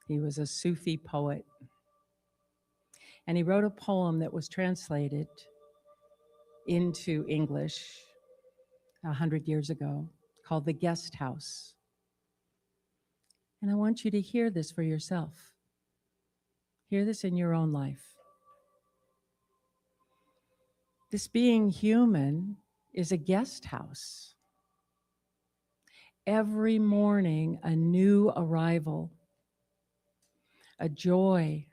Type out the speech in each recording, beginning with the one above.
He was a Sufi poet, and he wrote a poem that was translated into English 100 years ago called The Guest House. And I want you to hear this for yourself. Hear this in your own life. This being human is a guest house. Every morning, a new arrival, a joy,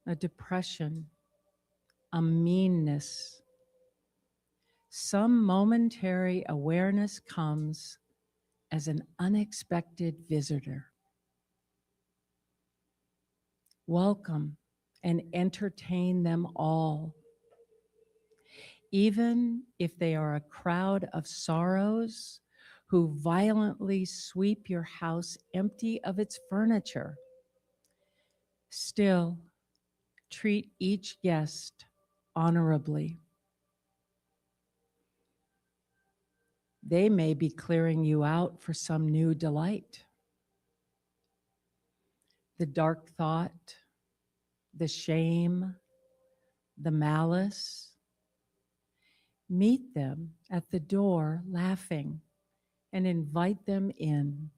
a depression, a meanness. Some momentary awareness comes as an unexpected visitor. Welcome and entertain them all. Even if they are a crowd of sorrows who violently sweep your house empty of its furniture, still treat each guest honorably. They may be clearing you out for some new delight. The dark thought, the shame, the malice. Meet them at the door laughing and invite them in.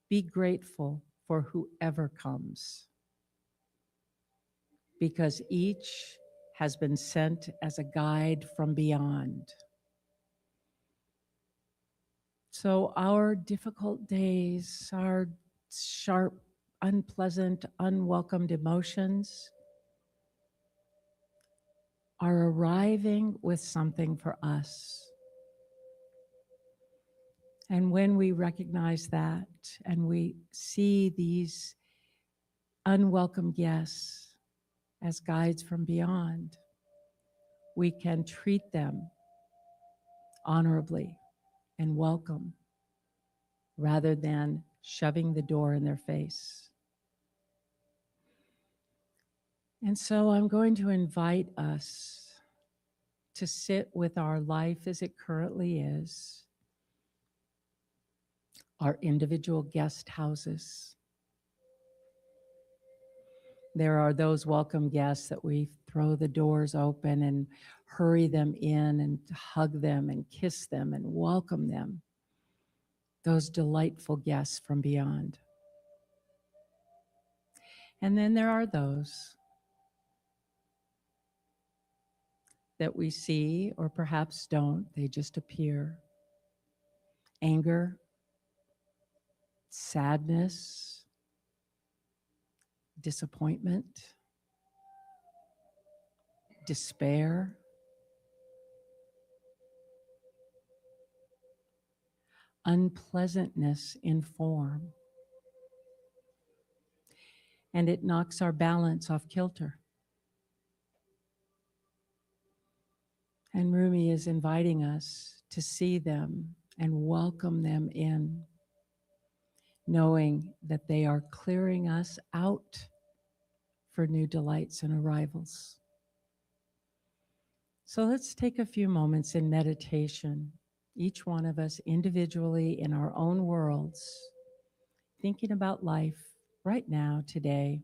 Be grateful for whoever comes, because each has been sent as a guide from beyond. So our difficult days, our sharp, unpleasant, unwelcomed emotions are arriving with something for us. And when we recognize that and we see these unwelcome guests as guides from beyond, we can treat them honorably and welcome rather than shoving the door in their face. And so I'm going to invite us to sit with our life as it currently is, our individual guest houses. There are those welcome guests that we throw the doors open and hurry them in and hug them and kiss them and welcome them. Those delightful guests from beyond. And then there are those that we see or perhaps don't, they just appear. Anger, sadness, disappointment, despair, unpleasantness in form. And it knocks our balance off kilter. And Rumi is inviting us to see them and welcome them in, knowing that they are clearing us out for new delights and arrivals. So let's take a few moments in meditation, each one of us individually in our own worlds, thinking about life right now, today.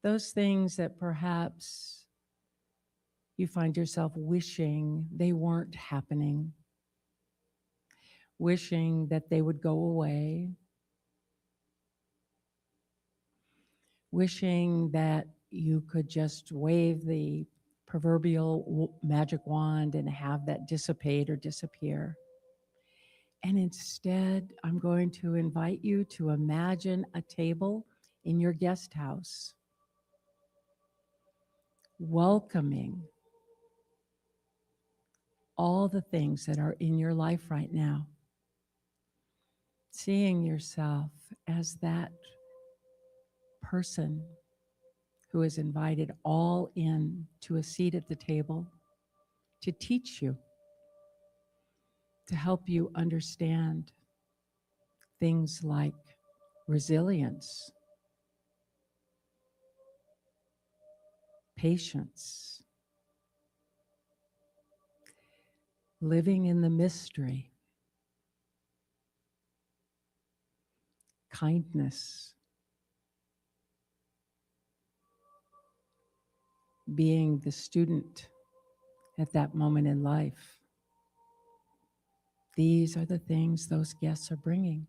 Those things that perhaps you find yourself wishing they weren't happening, wishing that they would go away, wishing that you could just wave the proverbial magic wand and have that dissipate or disappear. And instead, I'm going to invite you to imagine a table in your guest house, welcoming all the things that are in your life right now. Seeing yourself as that person who is invited all in to a seat at the table to teach you, to help you understand things like resilience, patience, living in the mystery, kindness, being the student at that moment in life. These are the things those guests are bringing.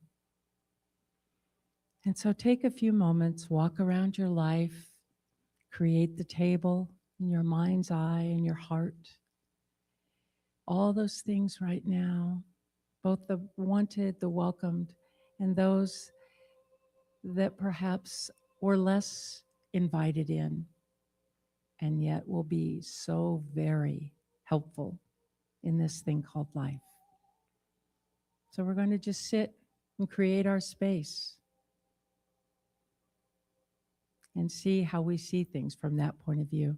And so take a few moments, walk around your life, create the table in your mind's eye and your heart. All those things right now, both the wanted, the welcomed, and those that perhaps were less invited in and yet will be so very helpful in this thing called life. So we're going to just sit and create our space and see how we see things from that point of view.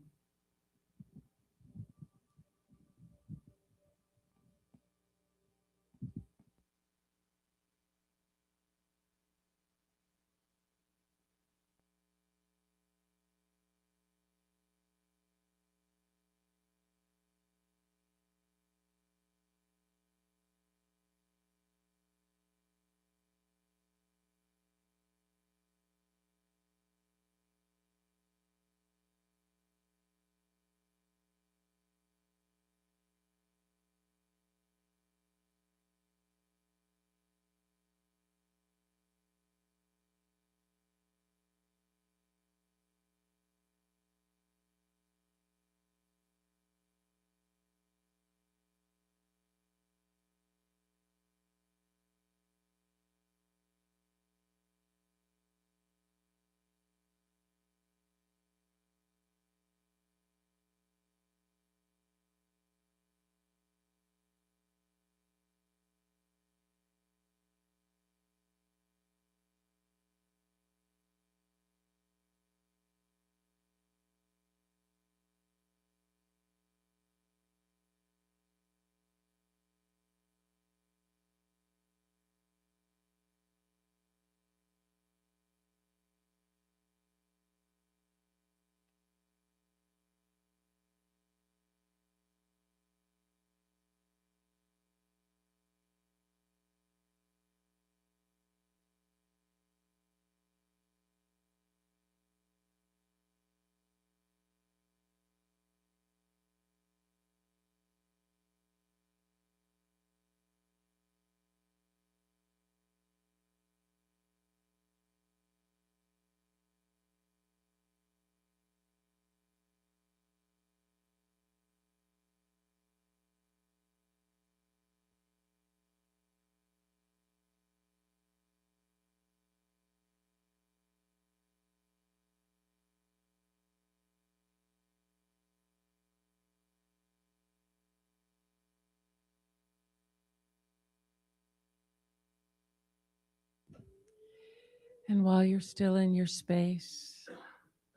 And while you're still in your space,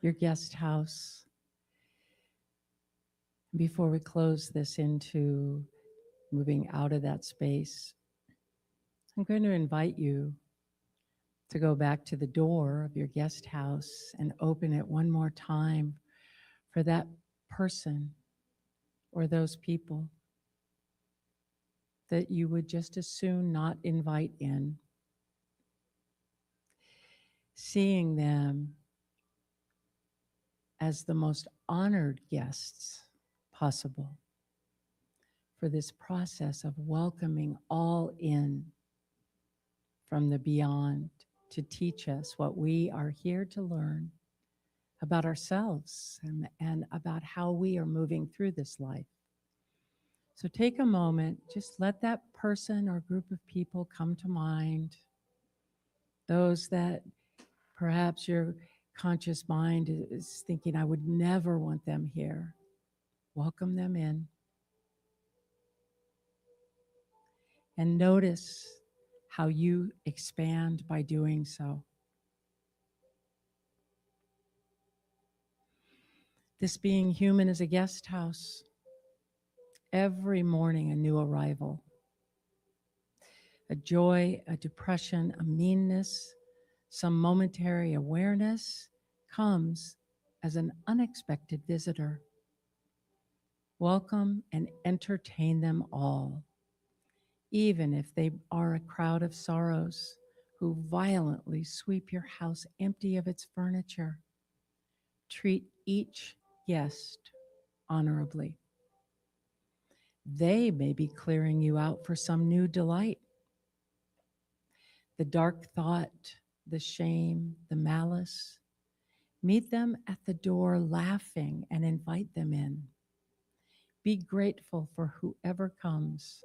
your guest house, before we close this into moving out of that space, I'm going to invite you to go back to the door of your guest house and open it one more time for that person or those people that you would just as soon not invite in. Seeing them as the most honored guests possible for this process of welcoming all in from the beyond to teach us what we are here to learn about ourselves and about how we are moving through this life. So take a moment, just let that person or group of people come to mind, those that perhaps your conscious mind is thinking, I would never want them here. Welcome them in. And notice how you expand by doing so. This being human is a guest house. Every morning, a new arrival. A joy, a depression, a meanness, some momentary awareness comes as an unexpected visitor. Welcome and entertain them all, even if they are a crowd of sorrows who violently sweep your house empty of its furniture. Treat each guest honorably. They may be clearing you out for some new delight. The dark thought, the shame, the malice, meet them at the door laughing and invite them in. Be grateful for whoever comes,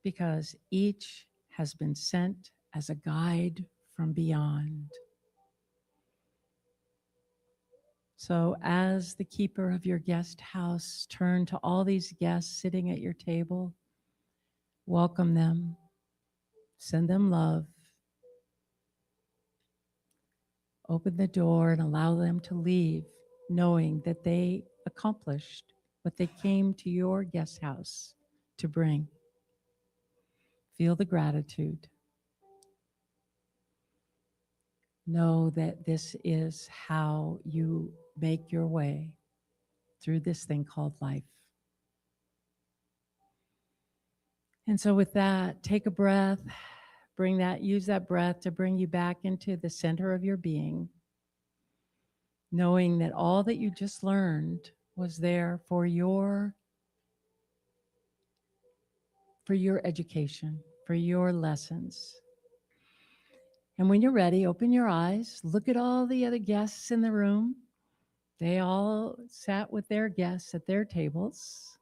because each has been sent as a guide from beyond. So, as the keeper of your guest house, turn to all these guests sitting at your table, welcome them, send them love, open the door and allow them to leave, knowing that they accomplished what they came to your guest house to bring. Feel the gratitude. Know that this is how you make your way through this thing called life. And so with that, take a breath, use that breath to bring you back into the center of your being, knowing that all that you just learned was there for your education, for your lessons. And when you're ready, open your eyes, look at all the other guests in the room. They all sat with their guests at their tables.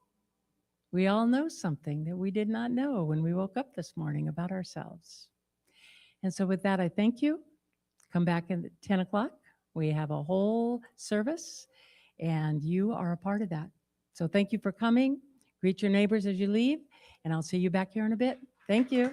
We all know something that we did not know when we woke up this morning about ourselves. And so with that, I thank you. Come back at 10 o'clock. We have a whole service, and you are a part of that. So thank you for coming. Greet your neighbors as you leave, and I'll see you back here in a bit. Thank you.